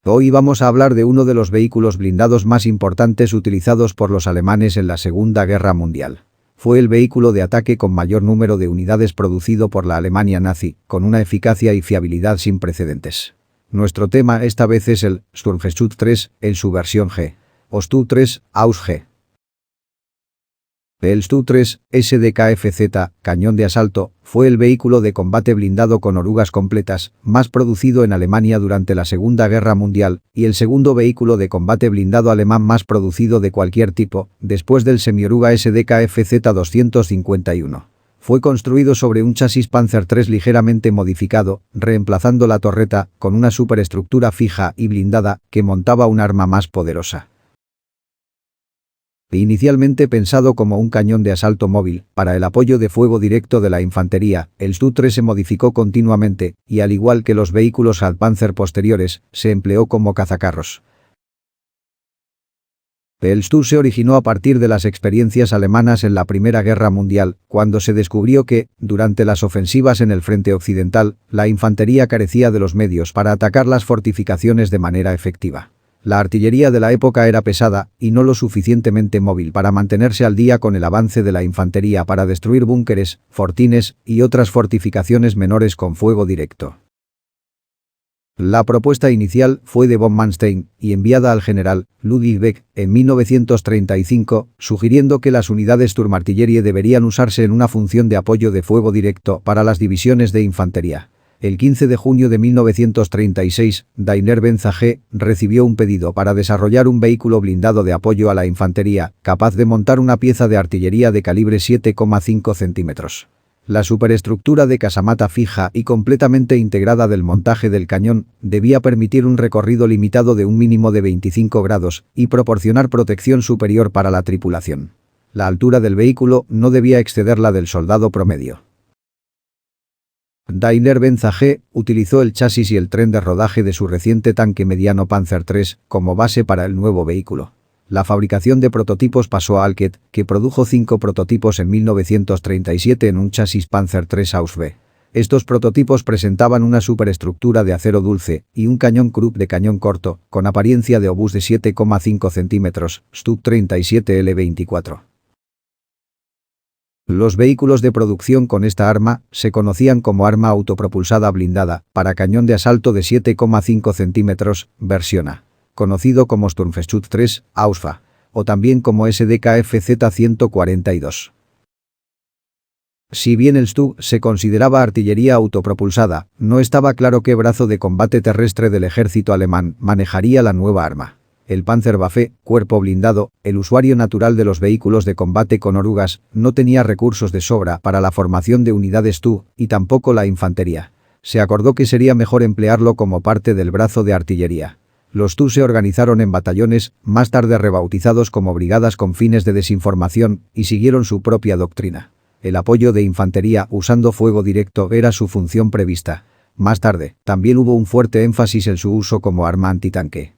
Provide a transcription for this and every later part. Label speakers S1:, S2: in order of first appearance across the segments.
S1: Hoy vamos a hablar de uno de los vehículos blindados más importantes utilizados por los alemanes en la Segunda Guerra Mundial. Fue el vehículo de ataque con mayor número de unidades producido por la Alemania nazi, con una eficacia y fiabilidad sin precedentes. Nuestro tema esta vez es el Sturmgeschütz 3 en su versión G, o Stu-3 Aus G. El Stu-3 SDKFZ, cañón de asalto, fue el vehículo de combate blindado con orugas completas, más producido en Alemania durante la Segunda Guerra Mundial, y el segundo vehículo de combate blindado alemán más producido de cualquier tipo, después del semioruga SDKFZ 251. Fue construido sobre un chasis Panzer III ligeramente modificado, reemplazando la torreta, con una superestructura fija y blindada, que montaba un arma más poderosa. Inicialmente pensado como un cañón de asalto móvil, para el apoyo de fuego directo de la infantería, el Stu-3 se modificó continuamente, y al igual que los vehículos Halbpanzer posteriores, se empleó como cazacarros. El Stu se originó a partir de las experiencias alemanas en la Primera Guerra Mundial, cuando se descubrió que, durante las ofensivas en el frente occidental, la infantería carecía de los medios para atacar las fortificaciones de manera efectiva. La artillería de la época era pesada y no lo suficientemente móvil para mantenerse al día con el avance de la infantería para destruir búnkeres, fortines y otras fortificaciones menores con fuego directo. La propuesta inicial fue de von Manstein y enviada al general Ludwig Beck en 1935, sugiriendo que las unidades Sturmartillerie deberían usarse en una función de apoyo de fuego directo para las divisiones de infantería. El 15 de junio de 1936, Daimler-Benz AG recibió un pedido para desarrollar un vehículo blindado de apoyo a la infantería, capaz de montar una pieza de artillería de calibre 7,5 centímetros. La superestructura de casamata fija y completamente integrada del montaje del cañón debía permitir un recorrido limitado de un mínimo de 25 grados y proporcionar protección superior para la tripulación. La altura del vehículo no debía exceder la del soldado promedio. Daimler-Benz AG utilizó el chasis y el tren de rodaje de su reciente tanque mediano Panzer III como base para el nuevo vehículo. La fabricación de prototipos pasó a Alket, que produjo 5 prototipos en 1937 en un chasis Panzer III Aus B. Estos prototipos presentaban una superestructura de acero dulce y un cañón Krupp de cañón corto, con apariencia de obús de 7,5 centímetros, Stub-37L24. Los vehículos de producción con esta arma se conocían como arma autopropulsada blindada, para cañón de asalto de 7,5 centímetros, versión A, conocido como Sturmgeschütz 3, Ausfa, o también como SDKFZ 142. Si bien el Stu se consideraba artillería autopropulsada, no estaba claro qué brazo de combate terrestre del ejército alemán manejaría la nueva arma. El Panzerwaffe, cuerpo blindado, el usuario natural de los vehículos de combate con orugas, no tenía recursos de sobra para la formación de unidades Stu, y tampoco la infantería. Se acordó que sería mejor emplearlo como parte del brazo de artillería. Los Stu se organizaron en batallones, más tarde rebautizados como brigadas con fines de desinformación, y siguieron su propia doctrina. El apoyo de infantería usando fuego directo era su función prevista. Más tarde, también hubo un fuerte énfasis en su uso como arma antitanque.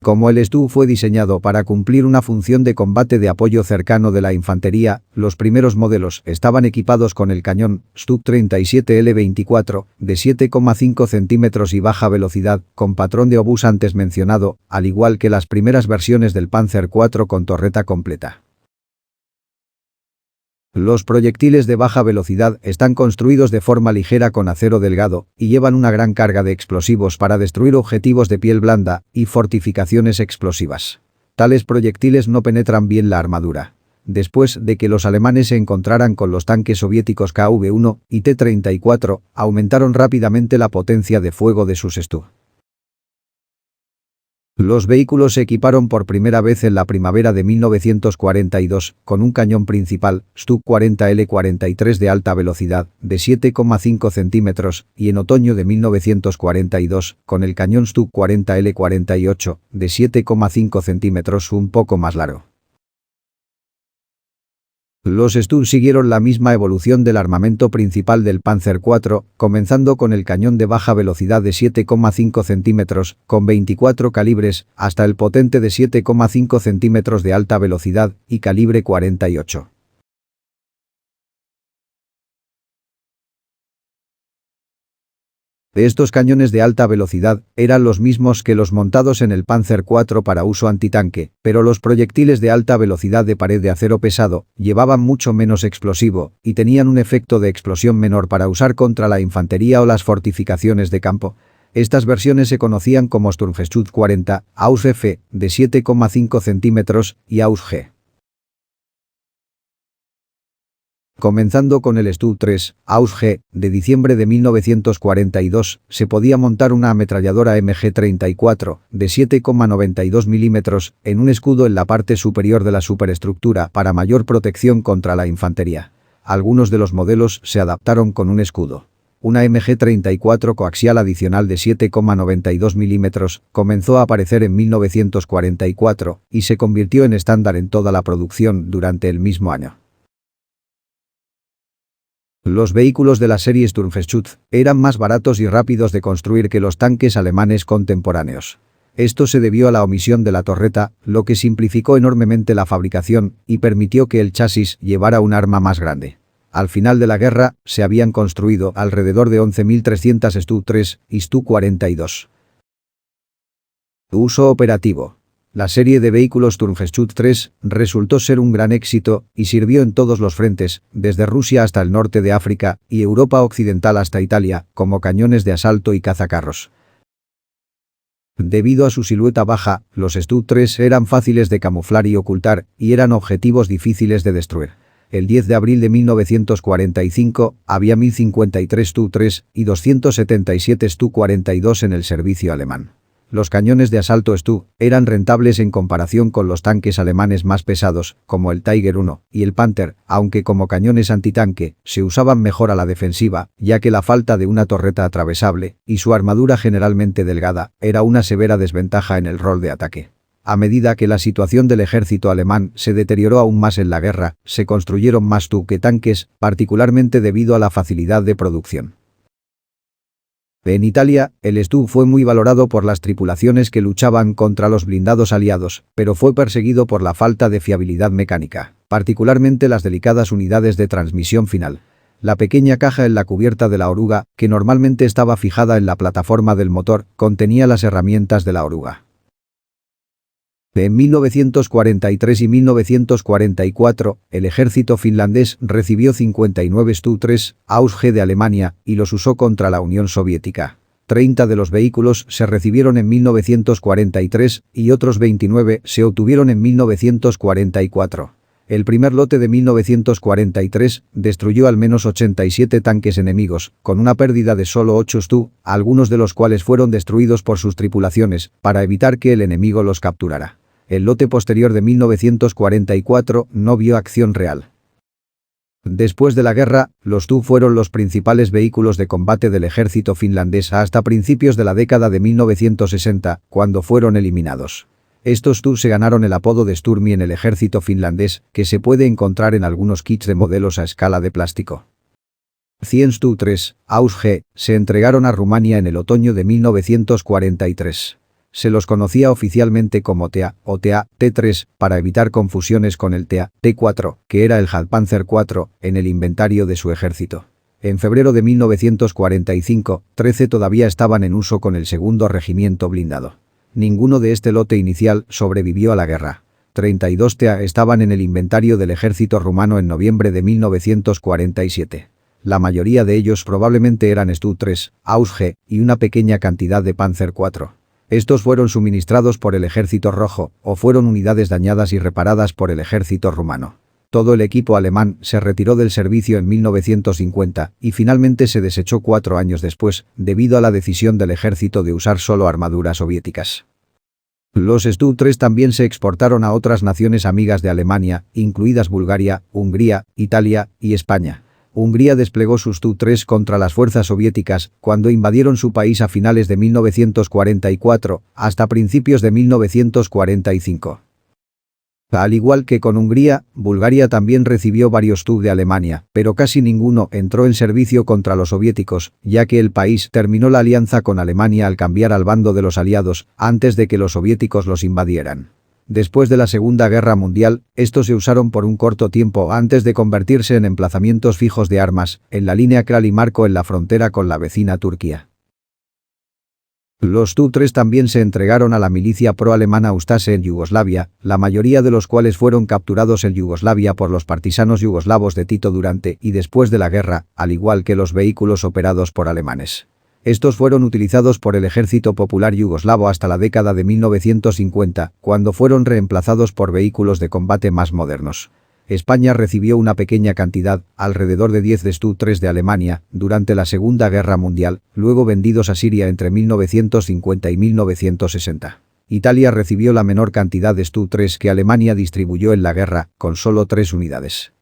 S1: Como el Stu fue diseñado para cumplir una función de combate de apoyo cercano de la infantería, los primeros modelos estaban equipados con el cañón Stub-37L24 de 7,5 centímetros y baja velocidad, con patrón de obús antes mencionado, al igual que las primeras versiones del Panzer IV con torreta completa. Los proyectiles de baja velocidad están construidos de forma ligera con acero delgado y llevan una gran carga de explosivos para destruir objetivos de piel blanda y fortificaciones explosivas. Tales proyectiles no penetran bien la armadura. Después de que los alemanes se encontraran con los tanques soviéticos KV-1 y T-34, aumentaron rápidamente la potencia de fuego de sus Stu. Los vehículos se equiparon por primera vez en la primavera de 1942, con un cañón principal, Stub-40L43 de alta velocidad, de 7,5 centímetros, y en otoño de 1942, con el cañón Stub-40L48, de 7,5 centímetros un poco más largo. Los Stu siguieron la misma evolución del armamento principal del Panzer IV, comenzando con el cañón de baja velocidad de 7,5 centímetros, con 24 calibres, hasta el potente de 7,5 centímetros de alta velocidad y calibre 48. Estos cañones de alta velocidad eran los mismos que los montados en el Panzer IV para uso antitanque, pero los proyectiles de alta velocidad de pared de acero pesado llevaban mucho menos explosivo y tenían un efecto de explosión menor para usar contra la infantería o las fortificaciones de campo. Estas versiones se conocían como Sturmgeschütz 40, Ausf, de 7,5 centímetros, y Ausg. Comenzando con el Stu-3, Ausg, de diciembre de 1942, se podía montar una ametralladora MG-34, de 7,92 milímetros, en un escudo en la parte superior de la superestructura para mayor protección contra la infantería. Algunos de los modelos se adaptaron con un escudo. Una MG-34 coaxial adicional de 7,92 milímetros comenzó a aparecer en 1944 y se convirtió en estándar en toda la producción durante el mismo año. Los vehículos de la serie Sturmgeschütz eran más baratos y rápidos de construir que los tanques alemanes contemporáneos. Esto se debió a la omisión de la torreta, lo que simplificó enormemente la fabricación y permitió que el chasis llevara un arma más grande. Al final de la guerra, se habían construido alrededor de 11.300 Stu-3 y Stu-42. Uso operativo. La serie de vehículos Sturmgeschütz 3 resultó ser un gran éxito y sirvió en todos los frentes, desde Rusia hasta el norte de África y Europa occidental hasta Italia, como cañones de asalto y cazacarros. Debido a su silueta baja, los Stu-3 eran fáciles de camuflar y ocultar y eran objetivos difíciles de destruir. El 10 de abril de 1945 había 1053 Stu-3 y 277 Stu-42 en el servicio alemán. Los cañones de asalto Stu eran rentables en comparación con los tanques alemanes más pesados, como el Tiger I y el Panther, aunque como cañones antitanque se usaban mejor a la defensiva, ya que la falta de una torreta atravesable y su armadura generalmente delgada era una severa desventaja en el rol de ataque. A medida que la situación del ejército alemán se deterioró aún más en la guerra, se construyeron más Stu que tanques, particularmente debido a la facilidad de producción. En Italia, el Stu fue muy valorado por las tripulaciones que luchaban contra los blindados aliados, pero fue perseguido por la falta de fiabilidad mecánica, particularmente las delicadas unidades de transmisión final. La pequeña caja en la cubierta de la oruga, que normalmente estaba fijada en la plataforma del motor, contenía las herramientas de la oruga. En 1943 y 1944, el ejército finlandés recibió 59 Stu-3 Ausg de Alemania y los usó contra la Unión Soviética. 30 de los vehículos se recibieron en 1943 y otros 29 se obtuvieron en 1944. El primer lote de 1943 destruyó al menos 87 tanques enemigos, con una pérdida de solo 8 Stu, algunos de los cuales fueron destruidos por sus tripulaciones, para evitar que el enemigo los capturara. El lote posterior de 1944 no vio acción real. Después de la guerra, los Stu fueron los principales vehículos de combate del ejército finlandés hasta principios de la década de 1960, cuando fueron eliminados. Estos Stu se ganaron el apodo de Sturmi en el ejército finlandés, que se puede encontrar en algunos kits de modelos a escala de plástico. 100 Stu-3 Ausg se entregaron a Rumania en el otoño de 1943. Se los conocía oficialmente como TA o TA T3 para evitar confusiones con el TA T4, que era el Hauptpanzer IV, en el inventario de su ejército. En febrero de 1945, 13 todavía estaban en uso con el segundo regimiento blindado. Ninguno de este lote inicial sobrevivió a la guerra. 32 TA estaban en el inventario del ejército rumano en noviembre de 1947. La mayoría de ellos probablemente eran Stu-3 Ausg y una pequeña cantidad de Panzer IV. Estos fueron suministrados por el Ejército Rojo o fueron unidades dañadas y reparadas por el ejército rumano. Todo el equipo alemán se retiró del servicio en 1950 y finalmente se desechó 4 años después, debido a la decisión del ejército de usar solo armaduras soviéticas. Los Stu-3 también se exportaron a otras naciones amigas de Alemania, incluidas Bulgaria, Hungría, Italia y España. Hungría desplegó sus Stu-3 contra las fuerzas soviéticas cuando invadieron su país a finales de 1944 hasta principios de 1945. Al igual que con Hungría, Bulgaria también recibió varios Stu de Alemania, pero casi ninguno entró en servicio contra los soviéticos, ya que el país terminó la alianza con Alemania al cambiar al bando de los aliados antes de que los soviéticos los invadieran. Después de la Segunda Guerra Mundial, estos se usaron por un corto tiempo antes de convertirse en emplazamientos fijos de armas, en la línea Kral y Marko en la frontera con la vecina Turquía. Los Tu-3 también se entregaron a la milicia pro-alemana Ustase en Yugoslavia, la mayoría de los cuales fueron capturados en Yugoslavia por los partisanos yugoslavos de Tito durante y después de la guerra, al igual que los vehículos operados por alemanes. Estos fueron utilizados por el Ejército Popular Yugoslavo hasta la década de 1950, cuando fueron reemplazados por vehículos de combate más modernos. España recibió una pequeña cantidad, alrededor de 10 de Tu-3 de Alemania, durante la Segunda Guerra Mundial, luego vendidos a Siria entre 1950 y 1960. Italia recibió la menor cantidad de Tu-3 que Alemania distribuyó en la guerra, con solo 3 unidades.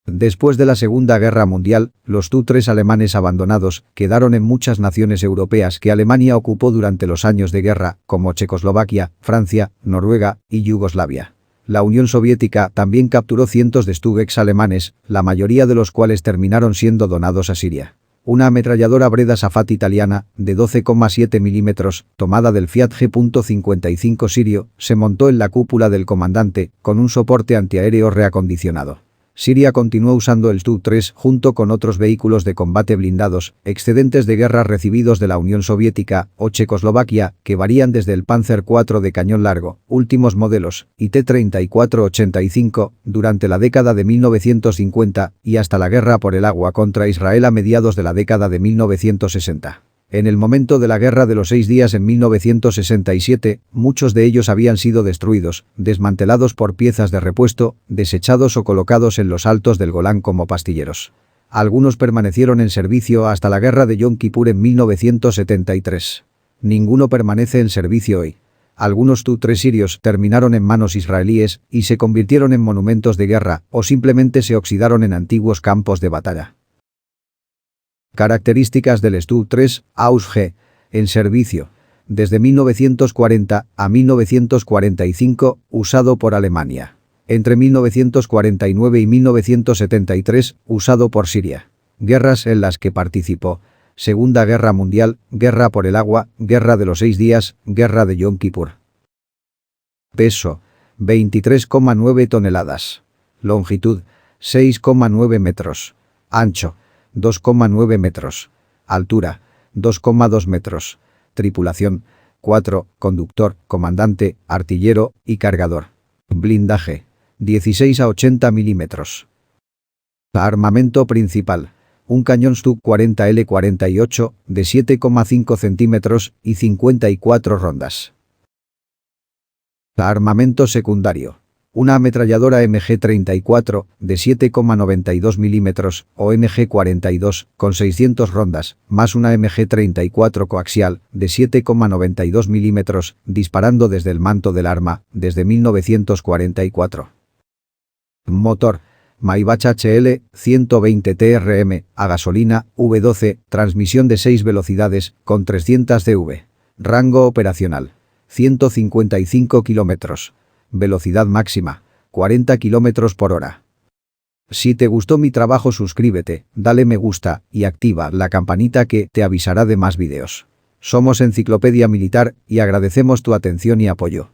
S1: Después de la Segunda Guerra Mundial, los Tu-3 alemanes abandonados quedaron en muchas naciones europeas que Alemania ocupó durante los años de guerra, como Checoslovaquia, Francia, Noruega y Yugoslavia. La Unión Soviética también capturó cientos de Tu-X alemanes, la mayoría de los cuales terminaron siendo donados a Siria. Una ametralladora Breda Safat italiana, de 12,7 milímetros, tomada del Fiat G.55 sirio, se montó en la cúpula del comandante, con un soporte antiaéreo reacondicionado. Siria continuó usando el Tu-3 junto con otros vehículos de combate blindados, excedentes de guerra recibidos de la Unión Soviética o Checoslovaquia, que varían desde el Panzer IV de cañón largo, últimos modelos, y T-34-85, durante la década de 1950 y hasta la guerra por el agua contra Israel a mediados de la década de 1960. En el momento de la Guerra de los 6 días en 1967, muchos de ellos habían sido destruidos, desmantelados por piezas de repuesto, desechados o colocados en los altos del Golán como pastilleros. Algunos permanecieron en servicio hasta la Guerra de Yom Kippur en 1973. Ninguno permanece en servicio hoy. Algunos Tu-3 sirios terminaron en manos israelíes y se convirtieron en monumentos de guerra o simplemente se oxidaron en antiguos campos de batalla. Características del Tu-3 Aus G. En servicio. Desde 1940 a 1945, usado por Alemania. Entre 1949 y 1973, usado por Siria. Guerras en las que participó. Segunda Guerra Mundial, Guerra por el agua, Guerra de los 6 días, Guerra de Yom Kippur. Peso. 23,9 toneladas. Longitud. 6,9 metros. Ancho. 2,9 metros. Altura, 2,2 metros. Tripulación, 4, conductor, comandante, artillero y cargador. Blindaje, 16 a 80 milímetros. Armamento principal. Un cañón Tu-40L48 de 7,5 centímetros y 54 rondas. Armamento secundario. Una ametralladora MG-34 de 7,92 milímetros o MG-42 con 600 rondas, más una MG-34 coaxial de 7,92 milímetros disparando desde el manto del arma desde 1944. Motor. Maybach HL 120 TRM a gasolina V12, transmisión de 6 velocidades con 300 CV. Rango operacional. 155 kilómetros. Velocidad máxima, 40 km por hora. Si te gustó mi trabajo, suscríbete, dale me gusta y activa la campanita que te avisará de más vídeos. Somos Enciclopedia Militar y agradecemos tu atención y apoyo.